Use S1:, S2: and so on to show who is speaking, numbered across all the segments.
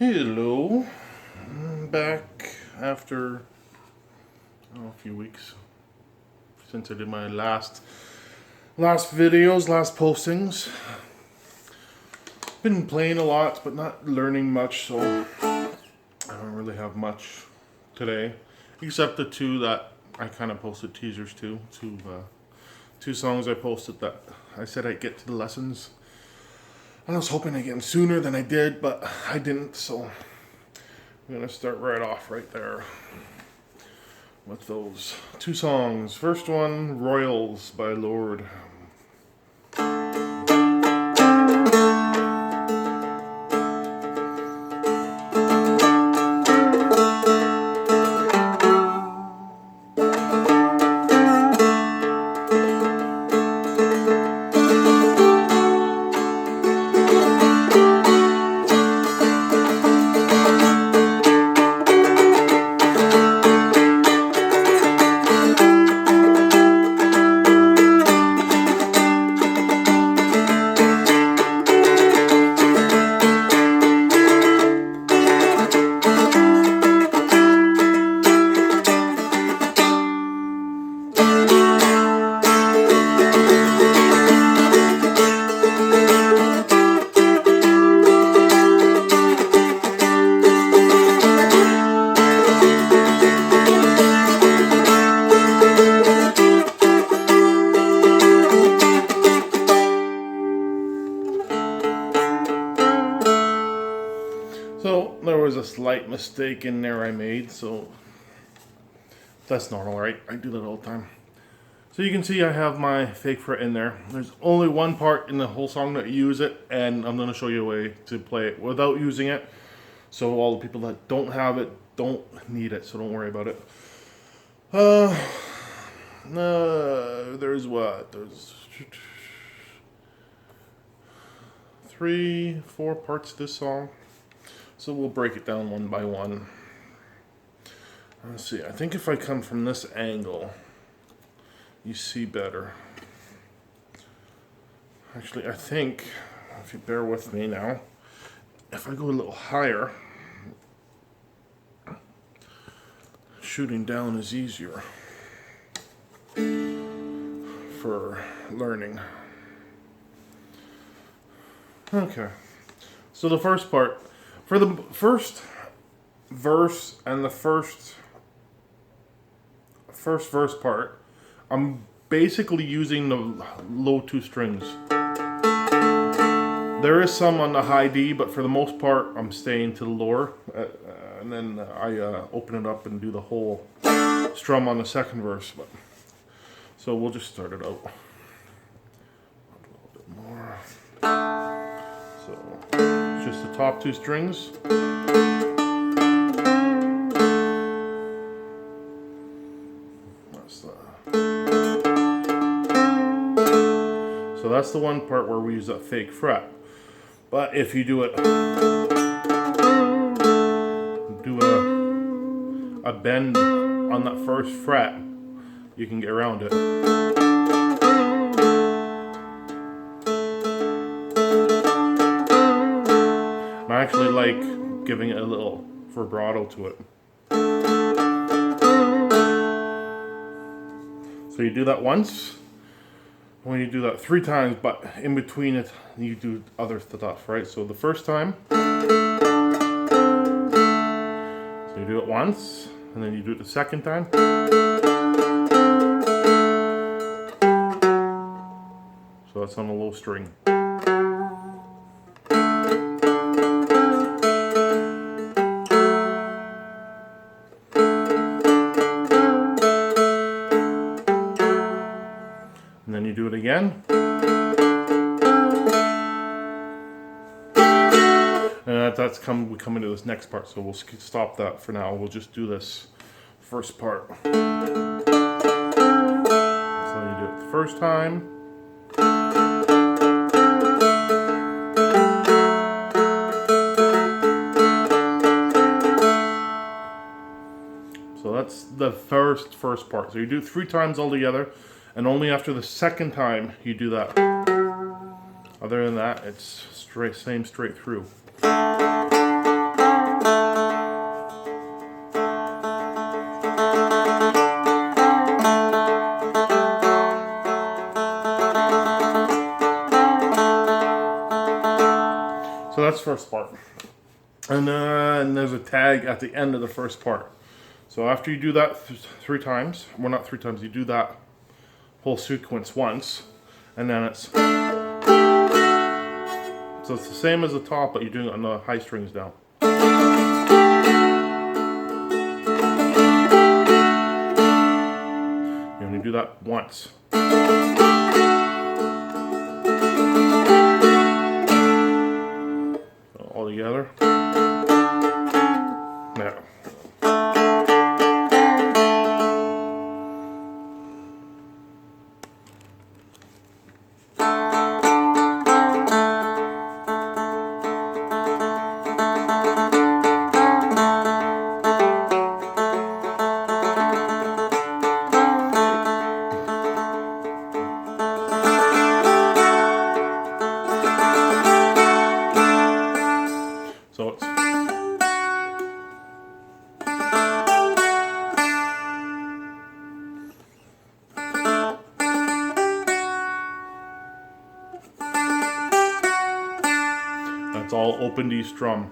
S1: Hello, I'm back after a few weeks since I did my last videos, last postings. Been playing a lot, but not learning much, so I don't really have much today, except the two that I kind of posted teasers to. Two songs I posted that I said I'd get to the lessons. I was hoping I'd get them sooner than I did, but I didn't, so I'm gonna start right off right there with those two songs. First one, Royals by Lorde. So there was a slight mistake in there I made, so that's normal, right? I do that all the time. So you can see I have my fake fret in there. There's only one part in the whole song that use it, and I'm going to show you a way to play it without using it. So all the people that don't have it don't need it, so don't worry about it. There's what? There's 3, 4 parts to this song. So we'll break it down one by one. Let's see, I think if I come from this angle, you see better. Actually, I think, if you bear with me now, if I go a little higher, shooting down is easier for learning. Okay, so the first part, for the first verse and the first verse part, I'm basically using the low 2 strings. There is some on the high D, but for the most part, I'm staying to the lower. And then I open it up and do the whole strum on the second verse. So we'll just start it out. A little bit more. So just the top 2 strings. So that's the one part where we use that fake fret. But if you do it, do a bend on that first fret, you can get around it. I actually like giving it a little vibrato to it. So you do that once. When you do that 3 times, but in between it, you do other stuff, right? So the first time, so you do it once, and then you do it the second time. So that's on a low string. And then you do it again. And we come into this next part, so we'll stop that for now. We'll just do this first part. So you do it the first time. So that's the first part. So you do it 3 times all together. And only after the second time you do that. Other than that, it's straight through. first part. And then there's a tag at the end of the first part. So after you do that 3 times, well, not 3 times, you do that whole sequence once, and then it's, so it's the same as the top, but you're doing it on the high strings down. You only do that once. So all together. Now. So it's that's all open D strum.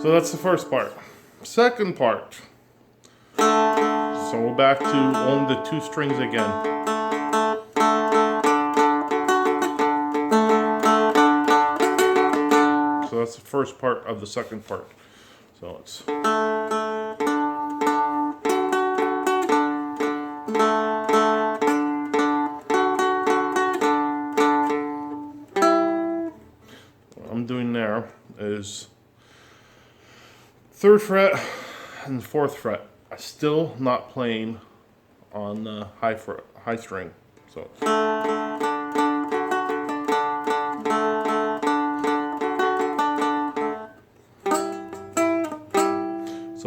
S1: So that's the first part. Second part. So we're back to only the 2 strings again. So that's the first part of the second part. So it's what I'm doing there is 3rd fret and 4th fret. I'm still not playing on the high string. So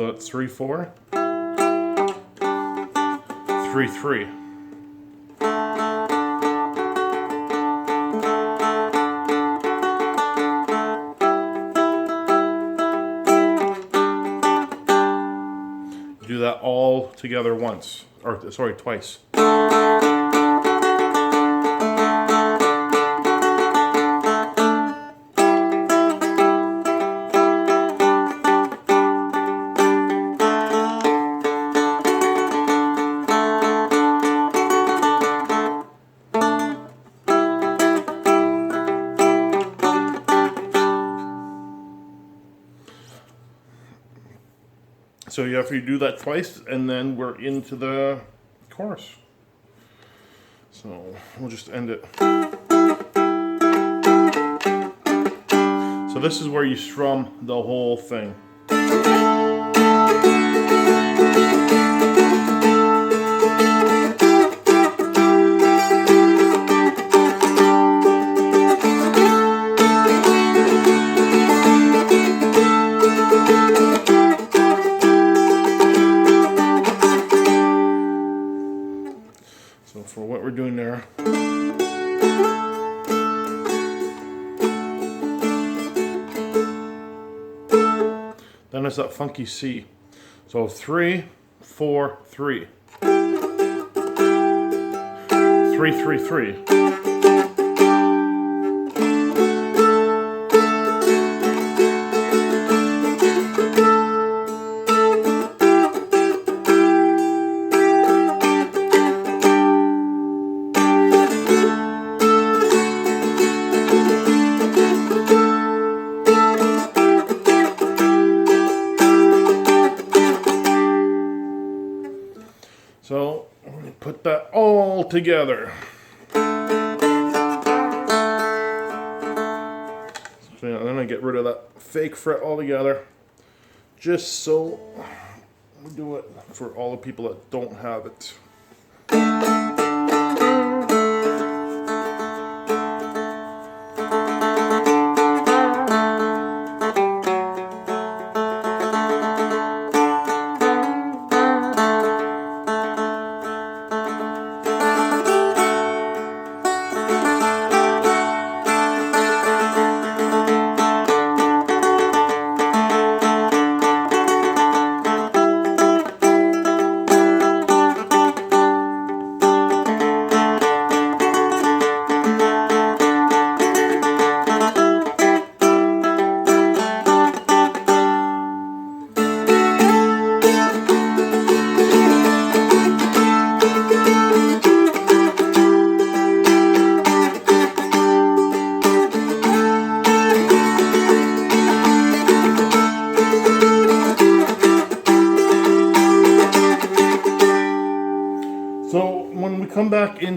S1: it's 3-4, 3-3. Do that all together once, or sorry, twice. So you have to do that twice, and then we're into the chorus. So we'll just end it. So this is where you strum the whole thing. So for what we're doing there, then it's that funky C. So 3, 4, 3. 3, 3, 3. So I'm going to put that all together. So then I get rid of that fake fret altogether, just so we do it for all the people that don't have it.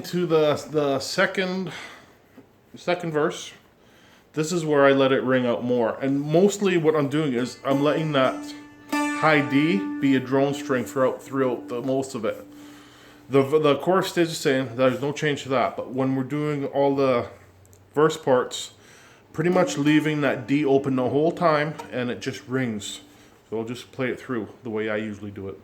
S1: into the second verse, this is where I let it ring out more. And mostly what I'm doing is I'm letting that high D be a drone string throughout the most of it. The chorus stays the same. There's no change to that. But when we're doing all the verse parts, pretty much leaving that D open the whole time, and it just rings. So I'll just play it through the way I usually do it.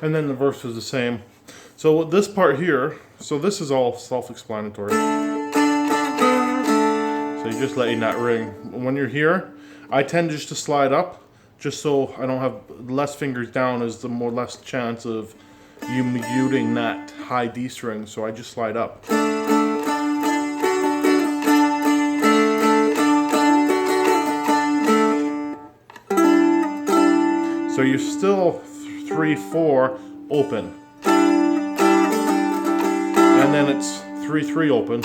S1: And then the verse is the same. So this part here, so this is all self-explanatory. So you're just letting that ring. When you're here, I tend just to slide up, just so I don't have less fingers down is the less chance of you muting that high D string. So I just slide up. So you're still 3-4 open, and then it's 3-3 open,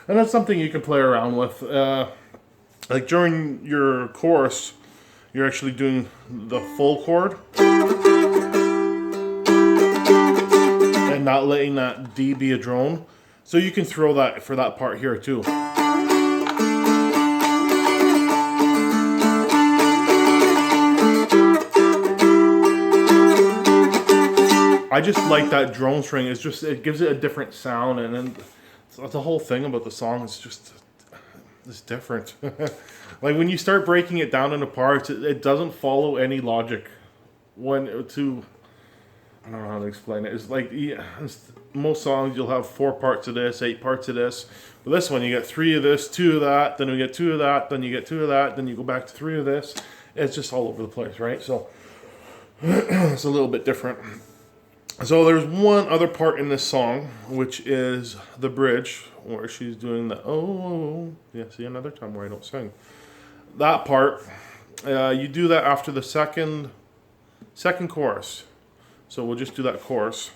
S1: and that's something you can play around with. Like during your chorus, you're actually doing the full chord. And not letting that D be a drone. So you can throw that for that part here too. I just like that drone string. It gives it a different sound, and then the whole thing about the song is just it's different. Like when you start breaking it down into parts, it doesn't follow any logic. I don't know how to explain it. It's like, most songs you'll have 4 parts of this, 8 parts of this. But this one, you get 3 of this, 2 of that, then you get 2 of that, then you get 2 of that, then you go back to 3 of this. It's just all over the place, right? So it's a little bit different. So there's one other part in this song, which is the bridge, where she's doing the oh. Yeah, see, another time where I don't sing. That part, you do that after the second chorus. So we'll just do that chorus.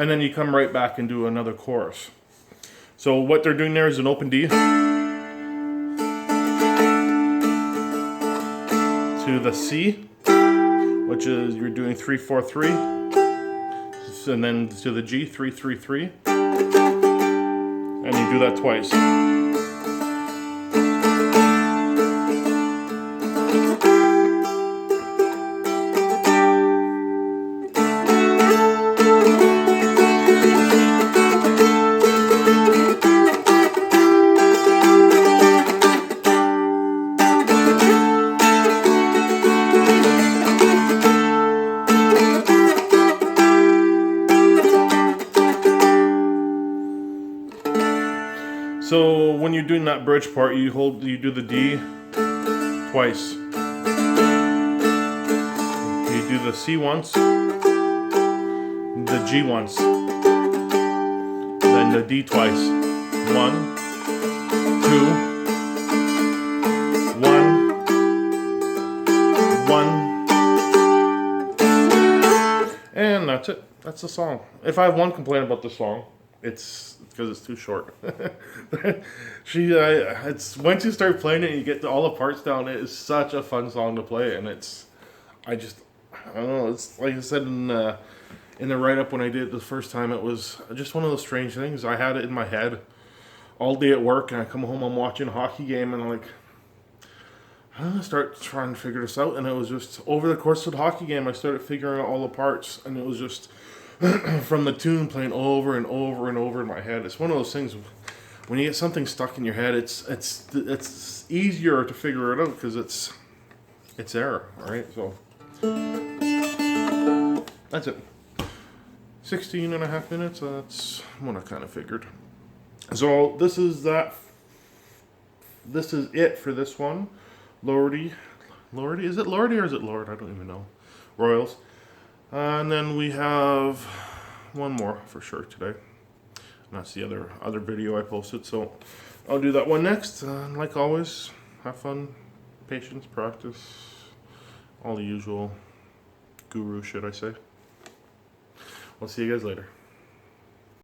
S1: And then you come right back and do another chorus. So what they're doing there is an open D to the C, which is you're doing 3-4-3, and then to the G, 3-3-3, and you do that twice. So when you're doing that bridge part, you do the D twice. You do the C once, the G once, then the D twice. 1, 2, 1, 1, And that's it. That's the song. If I have one complaint about the song, it's because it's too short. It's once you start playing it and you get all the parts down, it is such a fun song to play, and I don't know. It's like I said in the write up when I did it the first time. It was just one of those strange things. I had it in my head all day at work, and I come home, I'm watching a hockey game, and I'm like, I'm gonna start trying to figure this out. And it was just over the course of the hockey game, I started figuring out all the parts, and it was just from the tune playing over and over and over in my head. It's one of those things when you get something stuck in your head, it's easier to figure it out because it's there, all right? So that's it. 16 and a half minutes. That's what I kind of figured. So this is it for this one. Lorde, is it Lorde or is it Lord? I don't even know. Royals. And then we have one more for sure today. And that's the other video I posted. So I'll do that one next. Like always, have fun, patience, practice, all the usual guru shit I say. I'll see you guys later.